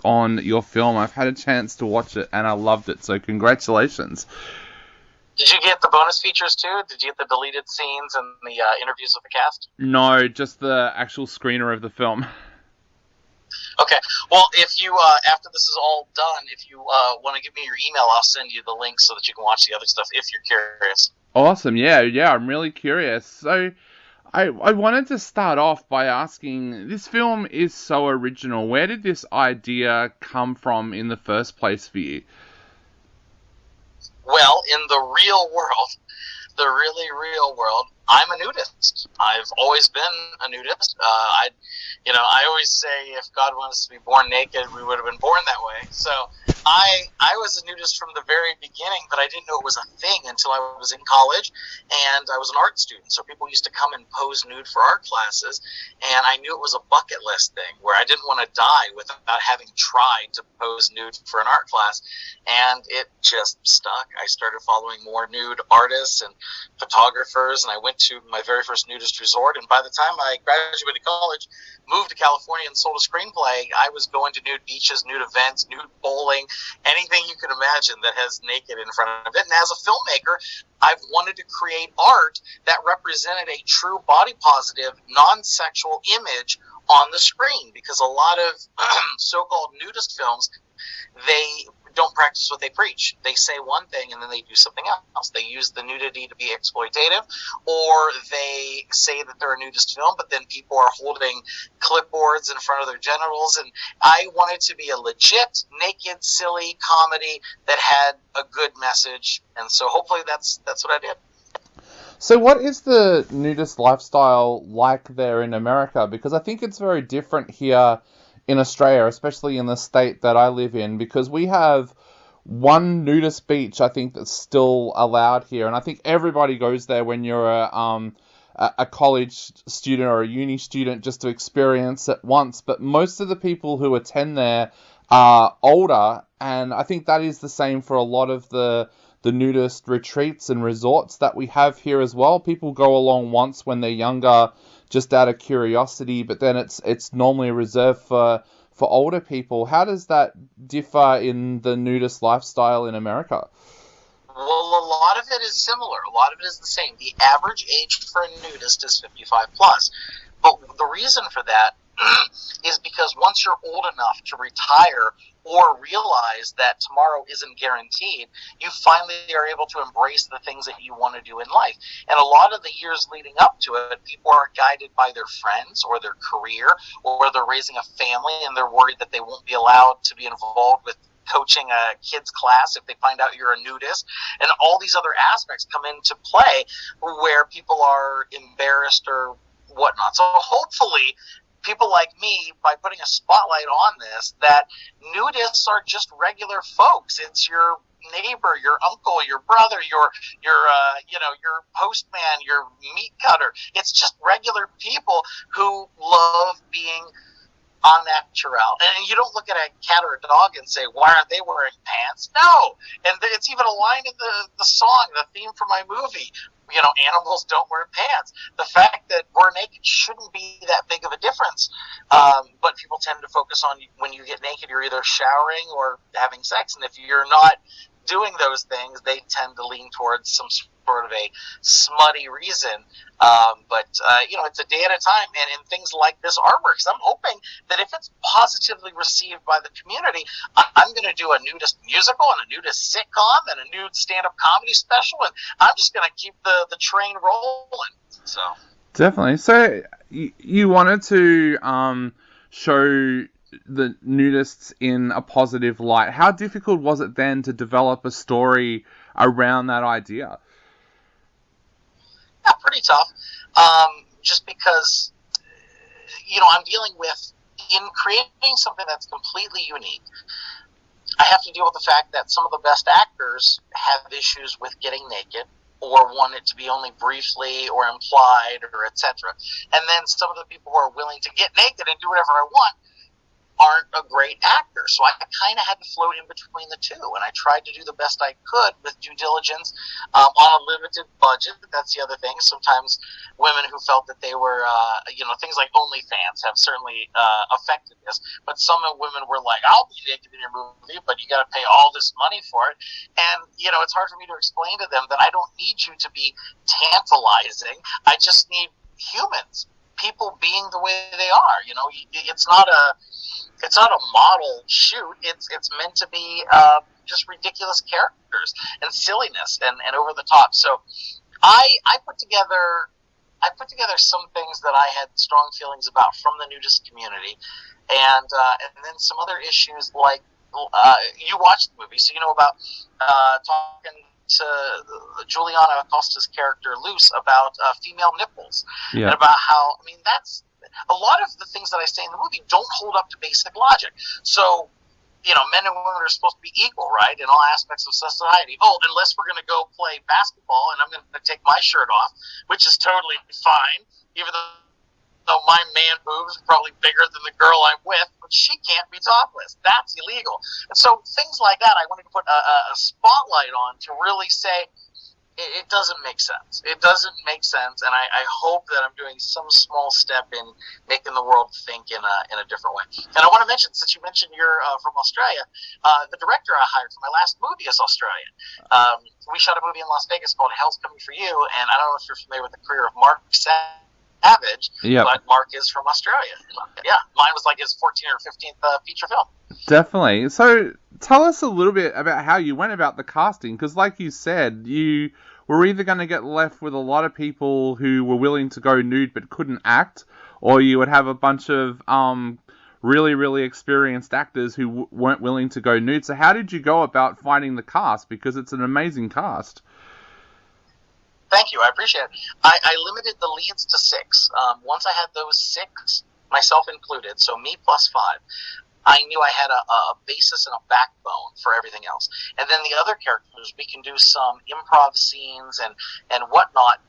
on your film. I've had a chance to watch it and I loved it, so congratulations. Did you get the bonus features too? Did you get the deleted scenes and the interviews with the cast? No, just the actual screener of the film. Okay. Well, if you after this is all done, if you want to give me your email, I'll send you the link so that you can watch the other stuff if you're curious. Awesome, yeah, I'm really curious. So, I wanted to start off by asking, this film is so original. Where did this idea come from in the first place for you? Well, in the real world, the really real world, I'm a nudist. I've always been a nudist. I always say if God wanted us to be born naked, we would have been born that way. So I was a nudist from the very beginning, but I didn't know it was a thing until I was in college, and I was an art student. So people used to come and pose nude for art classes, and I knew it was a bucket list thing where I didn't want to die without having tried to pose nude for an art class, and it just stuck. I started following more nude artists and photographers, and I went to my very first nudist resort, and by the time I graduated college, moved to California and sold a screenplay, I was going to nude beaches, nude events, nude bowling, anything you could imagine that has naked in front of it. And as a filmmaker, I've wanted to create art that represented a true body positive, non-sexual image on the screen, because a lot of so-called nudist films, they don't practice what they preach. They say one thing and then they do something else. They use the nudity to be exploitative, or they say that they're a nudist film, but then people are holding clipboards in front of their genitals. And I wanted to be a legit, naked, silly comedy that had a good message. And so hopefully that's what I did. So what is the nudist lifestyle like there in America? Because I think it's very different here in Australia, especially in the state that I live in, because we have one nudist beach, I think, that's still allowed here, and I think everybody goes there when you're a college student or a uni student just to experience it once, but most of the people who attend there are older, and I think that is the same for a lot of the nudist retreats and resorts that we have here as well. People go along once when they're younger, just out of curiosity, but then it's normally reserved for older people. How does that differ in the nudist lifestyle in America? Well, a lot of it is similar. A lot of it is the same. The average age for a nudist is 55 plus. But the reason for that is because once you're old enough to retire or realize that tomorrow isn't guaranteed, you finally are able to embrace the things that you want to do in life. And a lot of the years leading up to it, people are guided by their friends or their career, or they're raising a family and they're worried that they won't be allowed to be involved with coaching a kid's class if they find out you're a nudist, and all these other aspects come into play where people are embarrassed or whatnot. So hopefully people like me, by putting a spotlight on this, that nudists are just regular folks. It's your neighbor, your uncle, your brother, your postman, your meat cutter. It's just regular people who love being unnatural. And you don't look at a cat or a dog and say, why aren't they wearing pants? No. And it's even a line in the song, the theme for my movie. Animals don't wear pants. The fact that we're naked shouldn't be that big of a difference. But people tend to focus on when you get naked, you're either showering or having sex. And if you're not doing those things, they tend to lean towards some sort of a smutty reason. But it's a day at a time. And in things like this artwork, I'm hoping that if it's positively received by the community, I'm going to do a nudist musical and a nudist sitcom and a nude stand-up comedy special, and I'm just going to keep the train rolling. So definitely. So you wanted to show the nudists in a positive light. How difficult was it then to develop a story around that idea? Yeah, pretty tough. Just because, I'm dealing with, in creating something that's completely unique, I have to deal with the fact that some of the best actors have issues with getting naked, or want it to be only briefly or implied, or etc. And then some of the people who are willing to get naked and do whatever I want aren't a great actor. So I kind of had to float in between the two, and I tried to do the best I could with due diligence on a limited budget. That's the other thing. Sometimes women who felt that they were, things like OnlyFans have certainly affected this, but some women were like, I'll be naked in your movie, but you got to pay all this money for it. And, it's hard for me to explain to them that I don't need you to be tantalizing. I just need humans, people being the way they are. It's not a model shoot. It's meant to be just ridiculous characters and silliness and over the top. So I put together some things that I had strong feelings about from the nudist community, and then some other issues like you watched the movie, so you know about talking to Juliana Acosta's character Luce about female nipples, and about how, that's a lot of the things that I say in the movie don't hold up to basic logic. So, men and women are supposed to be equal, right, in all aspects of society. Oh, unless we're going to go play basketball and I'm going to take my shirt off, which is totally fine, even though my man boobs are probably bigger than the girl I'm with, but she can't be topless. That's illegal. And so things like that I wanted to put a spotlight on to really say, it doesn't make sense. It doesn't make sense, and I hope that I'm doing some small step in making the world think in a different way. And I want to mention, since you mentioned you're from Australia, the director I hired for my last movie is Australian. We shot a movie in Las Vegas called Hell's Coming for You, and I don't know if you're familiar with the career of Mark Savage, but Mark is from Australia. Yeah, mine was like his 14th or 15th feature film. Definitely. So tell us a little bit about how you went about the casting, because like you said, you were either going to get left with a lot of people who were willing to go nude but couldn't act, or you would have a bunch of really, really experienced actors who weren't willing to go nude. So how did you go about finding the cast? Because it's an amazing cast. Thank you. I appreciate it. I limited the leads to 6. Once I had those 6, myself included, so me plus 5, I knew I had a basis and a backbone for everything else. And then the other characters, we can do some improv scenes and whatnot.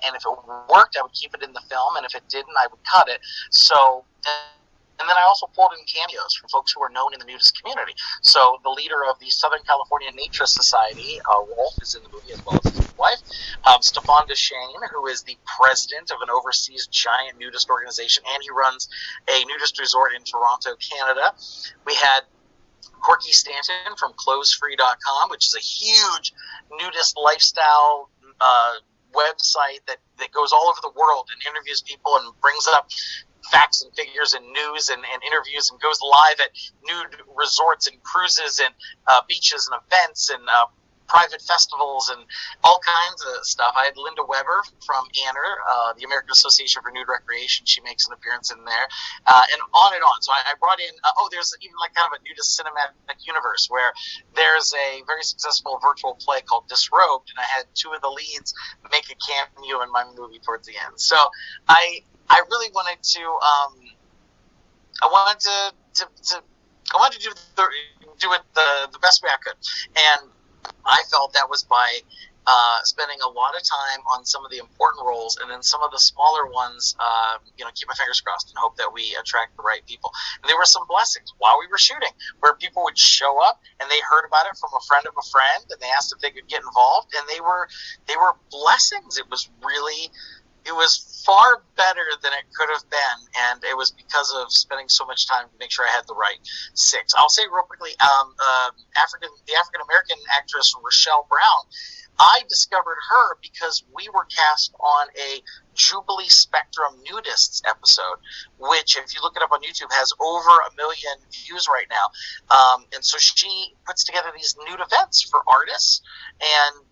And if it worked, I would keep it in the film. And if it didn't, I would cut it. So, and then I also pulled in cameos from folks who are known in the nudist community. So the leader of the Southern California Nature Society, Rolf, is in the movie, as well as his wife. Stefan Deschênes, who is the president of an overseas giant nudist organization, and he runs a nudist resort in Toronto, Canada. We had Corky Stanton from ClothesFree.com, which is a huge nudist lifestyle website that goes all over the world and interviews people and brings up facts and figures and news and interviews and goes live at nude resorts and cruises and beaches and events and private festivals and all kinds of stuff. I had Linda Weber from ANR, the American Association for Nude Recreation. She makes an appearance in there, and on and on. So I brought in, there's even like kind of a nudist cinematic universe where there's a very successful virtual play called Disrobed, and I had 2 of the leads make a cameo in my movie towards the end. So I really wanted to, I wanted to do it the best way I could, and I felt that was by spending a lot of time on some of the important roles, and then some of the smaller ones, keep my fingers crossed and hope that we attract the right people. And there were some blessings while we were shooting, where people would show up and they heard about it from a friend of a friend, and they asked if they could get involved, and they were blessings. It was far better than it could have been, and it was because of spending so much time to make sure I had the right 6. I'll say real quickly, the African-American actress Rochelle Brown, I discovered her because we were cast on a Jubilee Spectrum Nudists episode, which, if you look it up on YouTube, has over 1 million views right now. And so she puts together these nude events for artists, and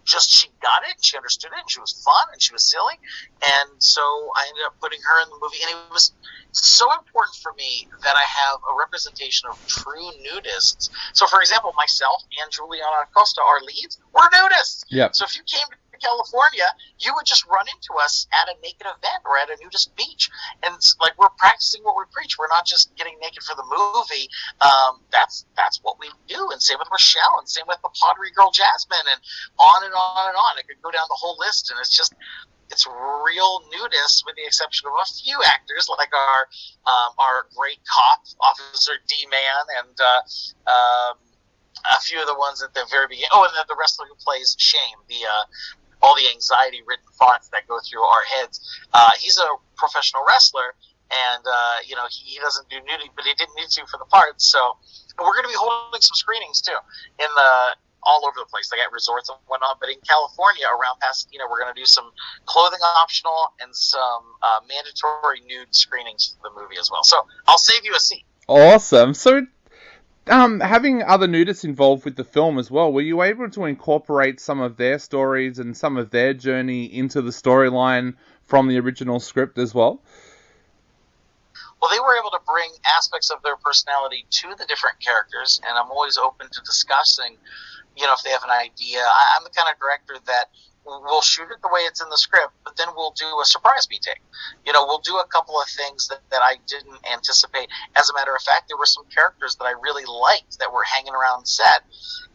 she got it, she understood it, and she was fun, and she was silly, and so I ended up putting her in the movie, and it was so important for me that I have a representation of true nudists. So, for example, myself and Juliana Acosta, our leads, we're nudists. Yep. So if you came to California, you would just run into us at a naked event or at a nudist beach. And it's like we're practicing what we preach. We're not just getting naked for the movie. That's what we do. And same with Rochelle, and same with the pottery girl Jasmine, and on and on and on. I could go down the whole list, and it's real nudists, with the exception of a few actors like our great cop officer D-Man, and a few of the ones at the very beginning. Oh, and then the wrestler who plays Shame, all the anxiety-ridden thoughts that go through our heads. He's a professional wrestler, and he doesn't do nudity, but he didn't need to for the part. So we're going to be holding some screenings too all over the place, like at resorts and whatnot. But in California, around Pasadena, we're going to do some clothing optional and some mandatory nude screenings for the movie as well. So I'll save you a seat. Awesome. So, having other nudists involved with the film as well, were you able to incorporate some of their stories and some of their journey into the storyline from the original script as well? Well, they were able to bring aspects of their personality to the different characters, and I'm always open to discussing, if they have an idea. I'm the kind of director that we'll shoot it the way it's in the script, but then we'll do a surprise me take. We'll do a couple of things that I didn't anticipate. As a matter of fact, there were some characters that I really liked that were hanging around set,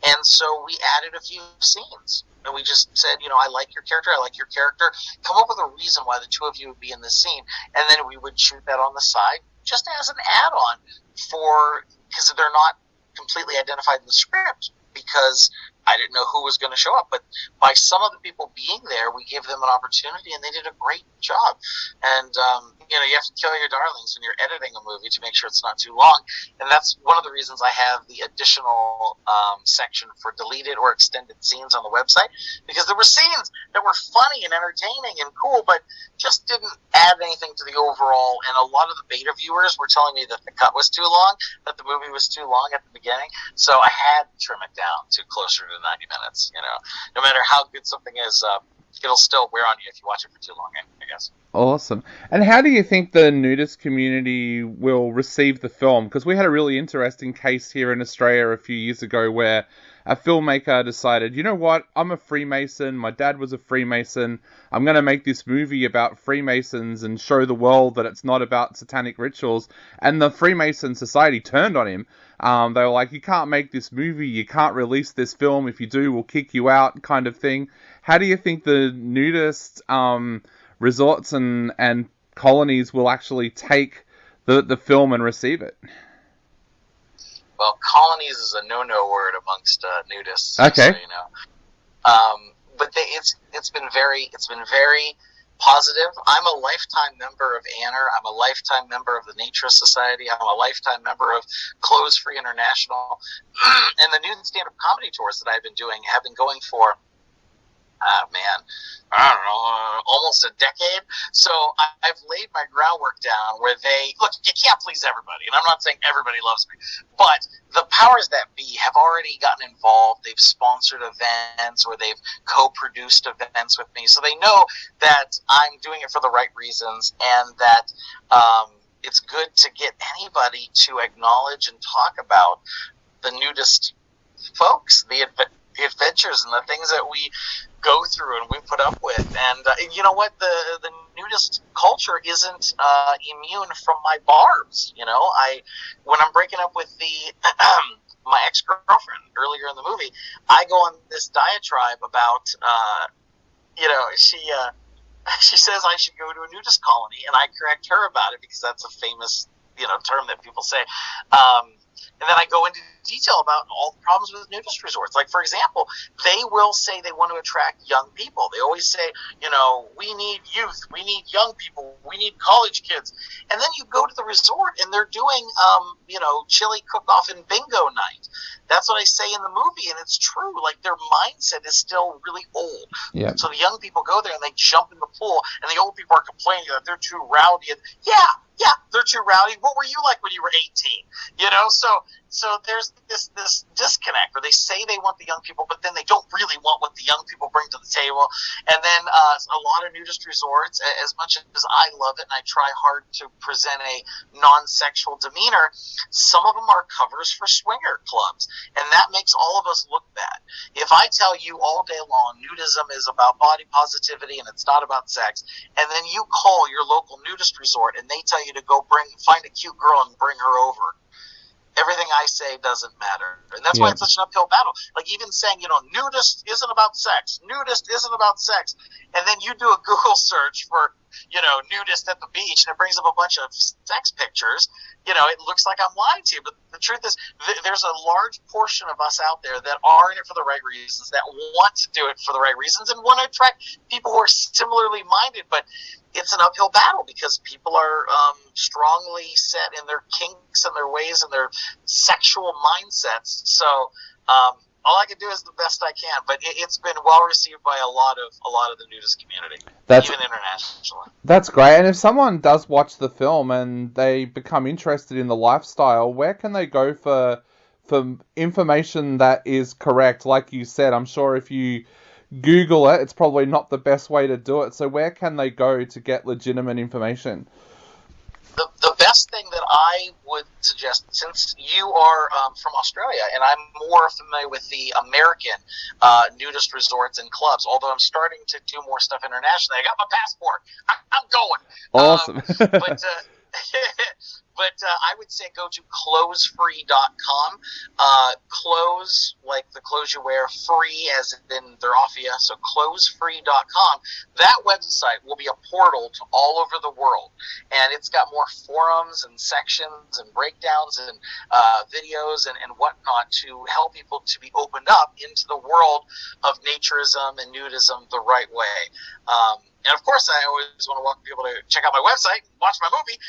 and so we added a few scenes. And we just said, I like your character, I like your character. Come up with a reason why the two of you would be in this scene, and then we would shoot that on the side just as an add-on because they're not completely identified in the script, because I didn't know who was going to show up. But by some of the people being there, we gave them an opportunity, and they did a great job. And, you have to kill your darlings when you're editing a movie to make sure it's not too long. And that's one of the reasons I have the additional section for deleted or extended scenes on the website, because there were scenes that were funny and entertaining and cool, but just didn't add anything to the overall. And a lot of the beta viewers were telling me that the cut was too long, that the movie was too long at the beginning. So I had to trim it down to closer to 90 minutes. No matter how good something is, it'll still wear on you if you watch it for too long, I guess. Awesome. And how do you think the nudist community will receive the film? Because we had a really interesting case here in Australia a few years ago where a filmmaker decided, you know what, I'm a Freemason, my dad was a Freemason, I'm going to make this movie about Freemasons and show the world that it's not about satanic rituals. And the Freemason Society turned on him. They were like, you can't make this movie, you can't release this film, if you do, we'll kick you out, kind of thing. How do you think the nudist resorts and colonies will actually take the film and receive it? Well, colonies is a no-no word amongst nudists. Okay. So, but it's been very positive. I'm a lifetime member of ANR. I'm a lifetime member of the Naturist Society. I'm a lifetime member of Clothes Free International. And the nude stand-up comedy tours that I've been doing have been going for, I don't know, almost a decade. So I've laid my groundwork down where you can't please everybody. And I'm not saying everybody loves me, but the powers that be have already gotten involved. They've sponsored events, or they've co-produced events with me. So they know that I'm doing it for the right reasons, and that it's good to get anybody to acknowledge and talk about the nudist folks, the adventures and the things that we go through and we put up with. And you know what, the nudist culture isn't immune from my barbs. When I'm breaking up with my ex-girlfriend earlier in the movie, I go on this diatribe about she says I should go to a nudist colony, and I correct her about it because that's a famous term that people say. And then I go into detail about all the problems with nudist resorts. Like, for example, they will say they want to attract young people. They always say, we need youth, we need young people, we need college kids. And then you go to the resort and they're doing, chili cook-off and bingo night. That's what I say in the movie, and it's true. Like, their mindset is still really old. Yeah. So the young people go there and they jump in the pool, and the old people are complaining that they're too rowdy. And yeah, Yeah, they're too rowdy. What were you like when you were 18? You know, so there's this disconnect where they say they want the young people, but then they don't really want what the young people bring to the table. And then a lot of nudist resorts, as much as I love it and I try hard to present a non-sexual demeanor, some of them are covers for swinger clubs, and that makes all of us look bad. If I tell you all day long nudism is about body positivity and it's not about sex, and then you call your local nudist resort and they tell you to go find a cute girl and bring her over, everything I say doesn't matter. And that's why it's such an uphill battle. Like even saying, nudist isn't about sex. Nudist isn't about sex. And then you do a Google search for, nudist at the beach, and it brings up a bunch of sex pictures. It looks like I'm lying to you. But the truth is, there's a large portion of us out there that are in it for the right reasons, that want to do it for the right reasons, and want to attract people who are similarly minded. But it's an uphill battle because people are strongly set in their kinks and their ways and their sexual mindsets. So all I can do is the best I can, but it's been well received by a lot of the nudist community, even internationally. That's great. And if someone does watch the film and they become interested in the lifestyle, where can they go for information that is correct? Like you said, I'm sure if you Google it, it's probably not the best way to do it. So where can they go to get legitimate information? The best thing that I would suggest, since you are from Australia and I'm more familiar with the American nudist resorts and clubs, although I'm starting to do more stuff internationally. I got my passport. I'm going. Awesome. But I would say go to clothesfree.com. Clothes, like the clothes you wear, free as in they're off you, so clothesfree.com. That website will be a portal to all over the world, and it's got more forums and sections and breakdowns and videos and whatnot to help people to be opened up into the world of naturism and nudism the right way. And of course, I always want to welcome people to check out my website, watch my movie,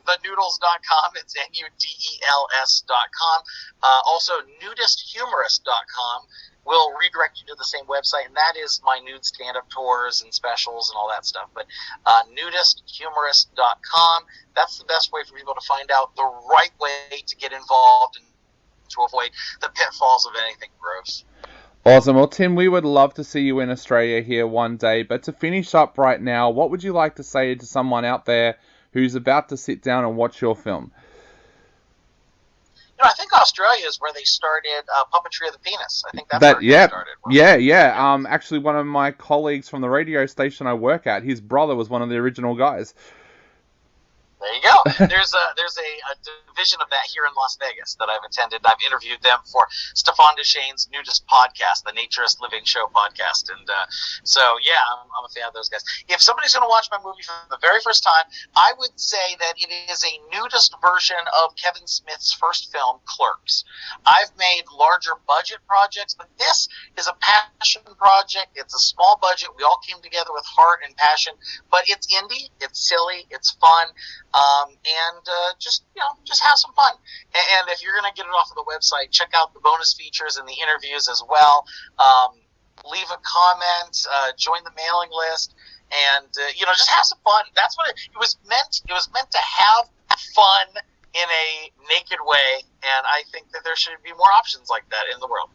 thenudels.com. It's NUDELS.com. Also, nudisthumorist.com will redirect you to the same website, and that is my nude stand-up tours and specials and all that stuff. But nudisthumorist.com, that's the best way for people to find out the right way to get involved and to avoid the pitfalls of anything gross. Awesome. Well, Tim, we would love to see you in Australia here one day. But to finish up right now, what would you like to say to someone out there who's about to sit down and watch your film? I think Australia is where they started puppetry of the penis. I think that's where it started. Yeah. Actually, one of my colleagues from the radio station I work at, his brother was one of the original guys. There you go. There's a division of that here in Las Vegas that I've attended. I've interviewed them for Stefan Deschain's Nudist podcast, the Naturist Living Show podcast. And so, yeah, I'm a fan of those guys. If somebody's going to watch my movie for the very first time, I would say that it is a nudist version of Kevin Smith's first film, Clerks. I've made larger budget projects, but this is a passion project. It's a small budget. We all came together with heart and passion, but it's indie, it's silly, it's fun. And just have some fun. And if you're going to get it off of the website, check out the bonus features and the interviews as well. Leave a comment, join the mailing list, and just have some fun. That's what it was meant. It was meant to have fun in a naked way, and I think that there should be more options like that in the world.